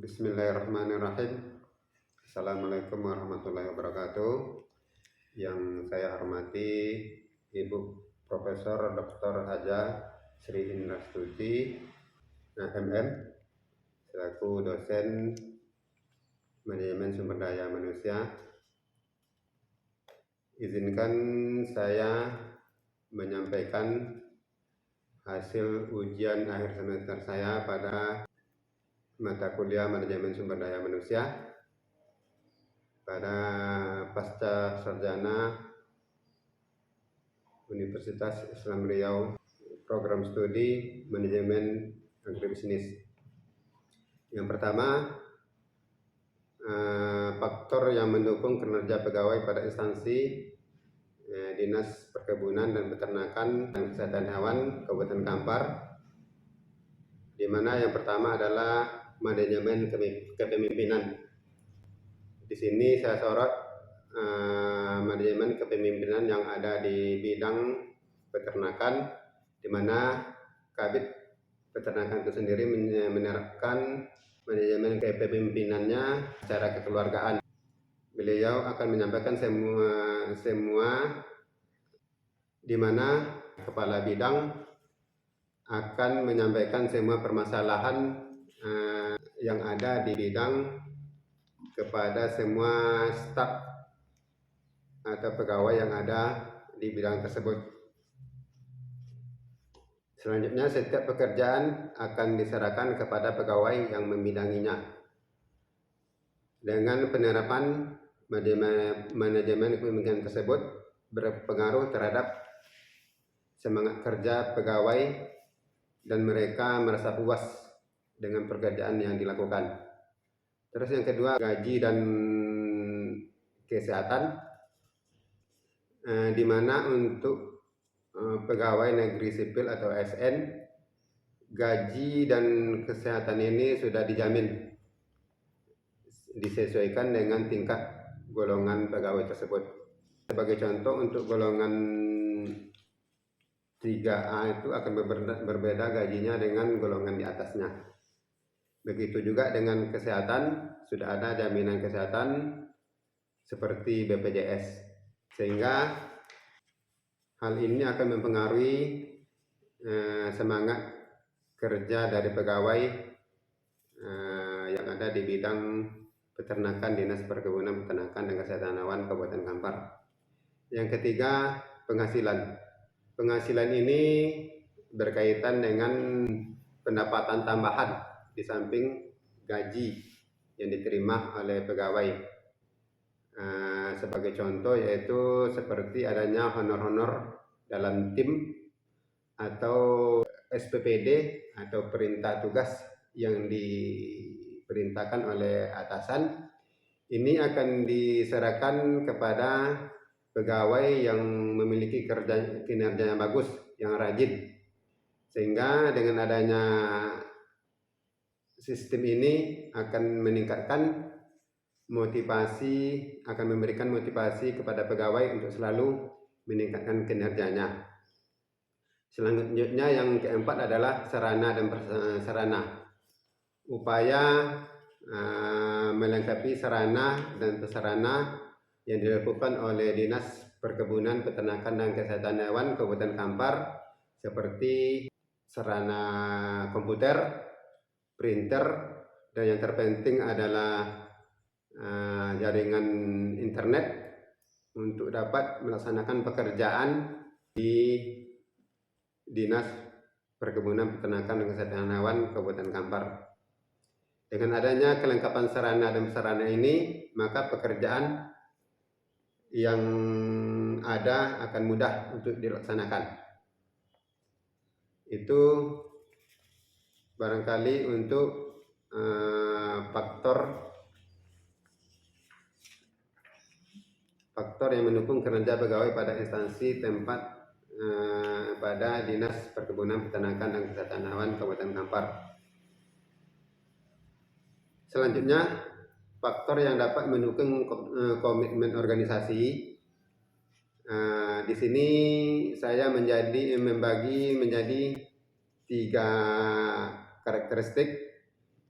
Bismillahirrahmanirrahim. Assalamualaikum warahmatullahi wabarakatuh. Yang saya hormati Ibu Profesor Dr. Haja Sri Indrastuti MM selaku dosen Manajemen Sumber Daya Manusia. Izinkan saya menyampaikan hasil ujian akhir semester saya pada mata kuliah Manajemen Sumber Daya Manusia pada pasca sarjana Universitas Islam Riau, program studi Manajemen Agribisnis. Yang pertama, faktor yang mendukung kinerja pegawai pada instansi Dinas Perkebunan dan Peternakan dan Kesehatan Hewan Kabupaten Kampar, di mana yang pertama adalah manajemen kepemimpinan. Di sini saya sorot manajemen kepemimpinan yang ada di bidang peternakan, di mana Kabid Peternakan itu sendiri menerapkan manajemen kepemimpinannya secara kekeluargaan. Beliau akan menyampaikan semua di mana kepala bidang akan menyampaikan semua permasalahan yang ada di bidang kepada semua staf atau pegawai yang ada di bidang tersebut. Selanjutnya, setiap pekerjaan akan diserahkan kepada pegawai yang membidanginya. Dengan penerapan manajemen kepemimpinan tersebut berpengaruh terhadap semangat kerja pegawai dan mereka merasa puas dengan pekerjaan yang dilakukan. Terus yang kedua, gaji dan kesehatan, di mana untuk pegawai negeri sipil atau ASN, gaji dan kesehatan ini sudah dijamin, disesuaikan dengan tingkat golongan pegawai tersebut. Sebagai contoh, untuk golongan 3A itu akan berbeda gajinya dengan golongan di atasnya. Begitu juga dengan kesehatan, sudah ada jaminan kesehatan seperti BPJS, sehingga hal ini akan mempengaruhi semangat kerja dari pegawai yang ada di bidang peternakan Dinas Perkebunan, Peternakan dan Kesehatan Hewan Kabupaten Kampar. Yang ketiga, penghasilan. Penghasilan ini berkaitan dengan pendapatan tambahan di samping gaji yang diterima oleh pegawai. Sebagai contoh yaitu seperti adanya honor-honor dalam tim atau SPPD atau perintah tugas yang diperintahkan oleh atasan. Ini akan diserahkan kepada pegawai yang memiliki kinerja yang bagus, yang rajin, sehingga dengan adanya sistem ini akan meningkatkan motivasi, akan memberikan motivasi kepada pegawai untuk selalu meningkatkan kinerjanya. Selanjutnya yang keempat adalah sarana dan prasarana. Upaya melengkapi sarana dan prasarana yang dilakukan oleh Dinas Perkebunan, Peternakan dan Kesehatan Hewan Kabupaten Kampar, seperti sarana komputer, printer, dan yang terpenting adalah jaringan internet untuk dapat melaksanakan pekerjaan di Dinas Perkebunan, Peternakan dan Kesehatan Hewan Kabupaten Kampar. Dengan adanya kelengkapan sarana dan prasarana ini, maka pekerjaan yang ada akan mudah untuk dilaksanakan. Itu barangkali untuk faktor yang mendukung kinerja pegawai pada instansi tempat pada Dinas Perkebunan, Peternakan dan Kesehatan Hewan Kabupaten Kampar. Selanjutnya, faktor yang dapat mendukung komitmen organisasi. Di sini saya membagi menjadi 3 karakteristik.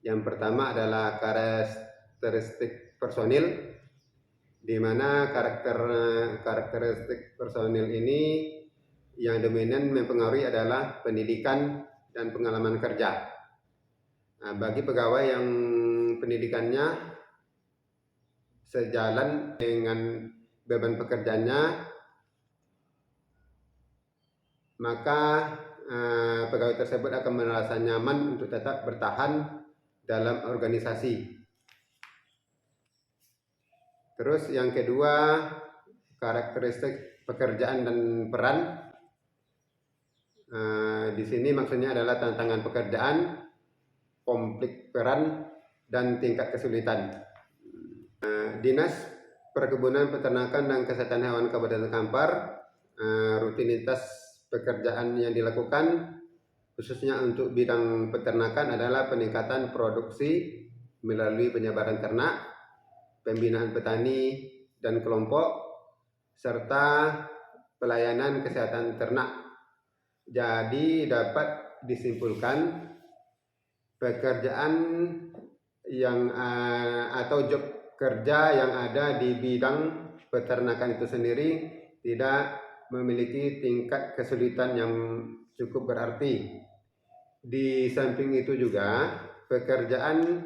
Yang pertama adalah karakteristik personil, di mana karakteristik personil ini yang dominan mempengaruhi adalah pendidikan dan pengalaman kerja. Nah, bagi pegawai yang pendidikannya sejalan dengan beban pekerjaannya, maka pegawai tersebut akan merasa nyaman untuk tetap bertahan dalam organisasi. Terus yang kedua, karakteristik pekerjaan dan peran. Di sini maksudnya adalah tantangan pekerjaan, konflik peran, dan tingkat kesulitan. Dinas Perkebunan, Peternakan, dan Kesehatan Hewan Kabupaten Kampar, rutinitas pekerjaan yang dilakukan khususnya untuk bidang peternakan adalah peningkatan produksi melalui penyebaran ternak, pembinaan petani dan kelompok, serta pelayanan kesehatan ternak. Jadi dapat disimpulkan pekerjaan yang atau job kerja yang ada di bidang peternakan itu sendiri tidak memiliki tingkat kesulitan yang cukup berarti. Di samping itu juga pekerjaan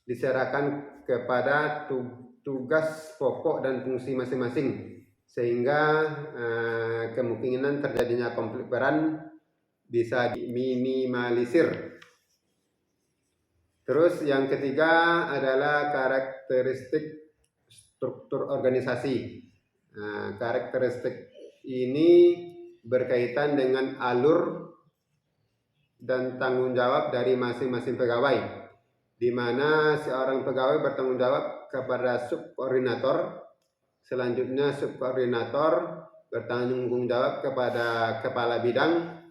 diserahkan kepada tugas pokok dan fungsi masing-masing, sehingga kemungkinan terjadinya konflik peran bisa diminimalisir. Terus yang ketiga adalah karakteristik struktur organisasi. Karakteristik ini berkaitan dengan alur dan tanggung jawab dari masing-masing pegawai, di mana seorang pegawai bertanggung jawab kepada subkoordinator, selanjutnya subkoordinator bertanggung jawab kepada kepala bidang,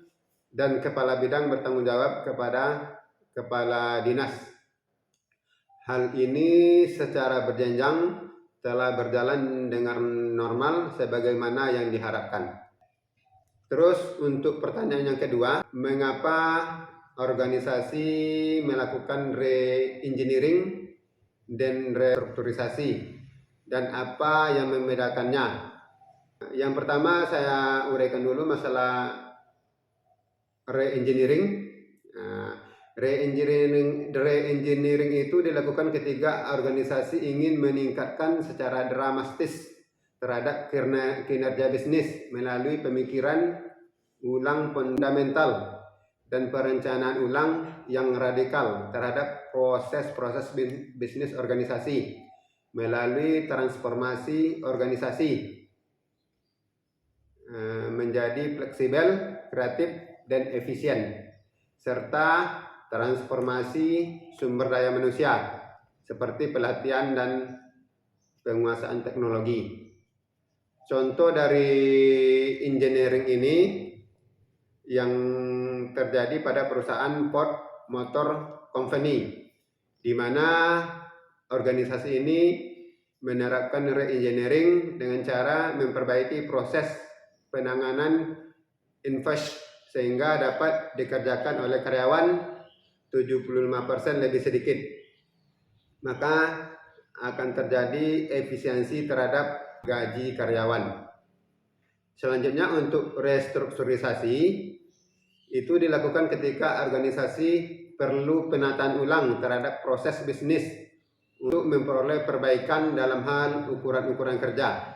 dan kepala bidang bertanggung jawab kepada kepala dinas. Hal ini secara berjenjang telah berjalan dengan normal sebagaimana yang diharapkan. Terus untuk pertanyaan yang kedua, mengapa organisasi melakukan re-engineering dan restrukturisasi, dan apa yang membedakannya? Yang pertama saya uraikan dulu masalah re-engineering. Re-engineering itu dilakukan ketika organisasi ingin meningkatkan secara dramatis terhadap kinerja bisnis melalui pemikiran ulang fundamental dan perencanaan ulang yang radikal terhadap proses-proses bisnis organisasi melalui transformasi organisasi menjadi fleksibel, kreatif, dan efisien, serta transformasi sumber daya manusia seperti pelatihan dan penguasaan teknologi. Contoh dari engineering ini yang terjadi pada perusahaan Ford Motor Company, di mana organisasi ini menerapkan re-engineering dengan cara memperbaiki proses penanganan invoice sehingga dapat dikerjakan oleh karyawan 75% lebih sedikit. Maka akan terjadi efisiensi terhadap gaji karyawan. Selanjutnya untuk restrukturisasi itu dilakukan ketika organisasi perlu penataan ulang terhadap proses bisnis untuk memperoleh perbaikan dalam hal ukuran-ukuran kerja,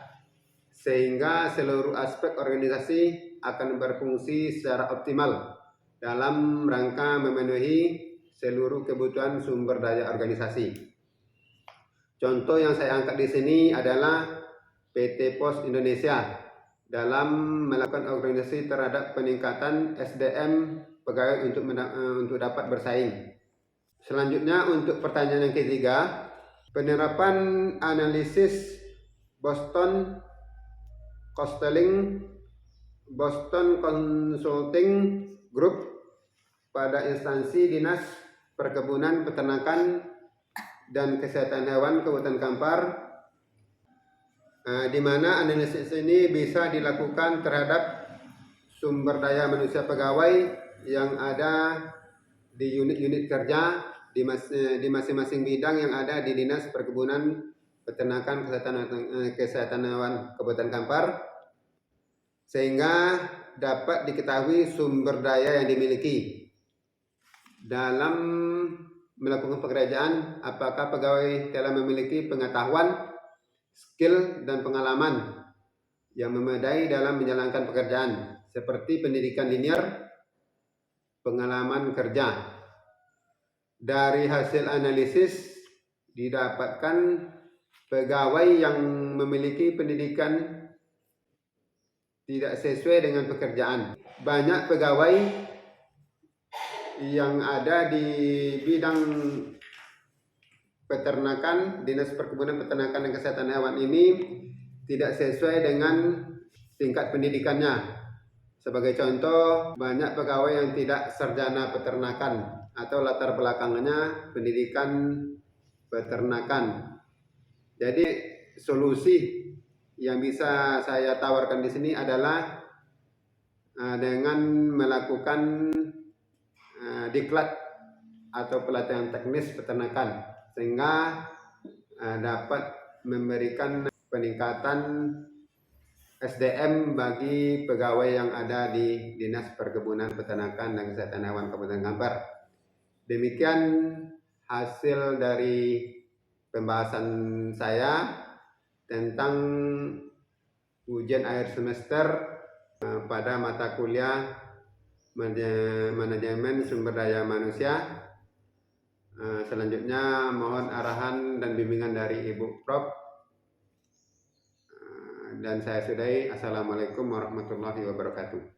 sehingga seluruh aspek organisasi akan berfungsi secara optimal dalam rangka memenuhi seluruh kebutuhan sumber daya organisasi. Contoh yang saya angkat di sini adalah PT Pos Indonesia dalam melakukan organisasi terhadap peningkatan SDM pegawai untuk dapat bersaing. Selanjutnya untuk pertanyaan yang ketiga, penerapan analisis Boston Consulting Group pada instansi Dinas Perkebunan, Peternakan, dan Kesehatan Hewan Kabupaten Kampar, di mana analisis ini bisa dilakukan terhadap sumber daya manusia pegawai yang ada di unit-unit kerja di masing-masing bidang yang ada di Dinas Perkebunan, Peternakan, Kesehatan Hewan Kabupaten Kampar, sehingga dapat diketahui sumber daya yang dimiliki dalam melakukan pekerjaan, apakah pegawai telah memiliki pengetahuan, skill, dan pengalaman yang memadai dalam menjalankan pekerjaan, seperti pendidikan linear, pengalaman kerja. Dari hasil analisis didapatkan pegawai yang memiliki pendidikan tidak sesuai dengan pekerjaan. Banyak pegawai yang ada di bidang peternakan, Dinas Perkebunan, Peternakan, dan Kesehatan Hewan ini tidak sesuai dengan tingkat pendidikannya. Sebagai contoh, banyak pegawai yang tidak sarjana peternakan atau latar belakangnya pendidikan peternakan. Jadi solusi yang bisa saya tawarkan di sini adalah dengan melakukan diklat atau pelatihan teknis peternakan, sehingga dapat memberikan peningkatan SDM bagi pegawai yang ada di Dinas Perkebunan, Peternakan, dan Kesehatan Hewan Kabupaten Kampar. Demikian hasil dari pembahasan saya tentang ujian akhir semester pada mata kuliah Manajemen Sumber Daya Manusia. Selanjutnya mohon arahan dan bimbingan dari Ibu Prof. Dan saya sudahi. Assalamualaikum warahmatullahi wabarakatuh.